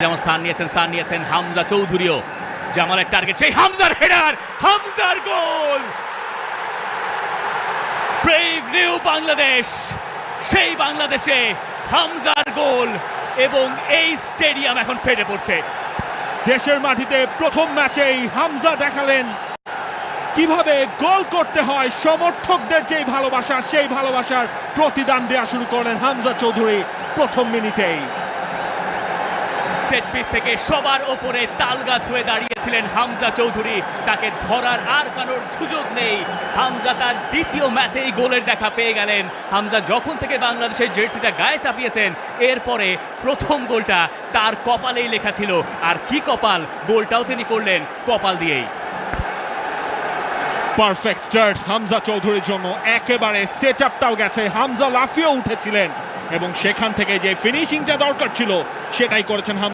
যেমন স্থান নিয়েছেন হামজা চৌধুরীও। জামালের টার্গেট, সেই হামজার হেডার, হামজার গোল। ব্রেভ নিউ বাংলাদেশ, সেই বাংলাদেশে হামজার গোল এবং এই স্টেডিয়াম এখন ফেটে পড়ছে। দেশের মাটিতে প্রথম ম্যাচেই হামজা দেখালেন কিভাবে গোল করতে হয়। সমর্থকদের যেই ভালোবাসা, সেই ভালোবাসার প্রতিদান দেওয়া শুরু করলেন হামজা চৌধুরী প্রথম মিনিটেই। সেট পিস থেকে সবার ওপরে তালগাছ হয়ে দাঁড়িয়েছিলেন হামজা চৌধুরী, তাকে ধরার আর কারোর সুযোগ নেই। হামজা তার দ্বিতীয় ম্যাচেই গোলের দেখা পেয়ে গেলেন। হামজা যখন থেকে বাংলাদেশের জার্সিটা গায়ে চাপিয়েছেন, এরপরে প্রথম গোলটা তার কপালেই লেখা ছিল। আর কি কপাল, গোলটাও তিনি করলেন কপাল দিয়েই। পারফেক্ট স্টার্ট হামজা চৌধুরীর জন্য, একেবারে সেট আপটাও গেছে। হামজা লাফিয়ে উঠেছিলেন এবং সেখান থেকে যে ফিনিশিংটা দরকার ছিল সেটাই করেছেন হামজা।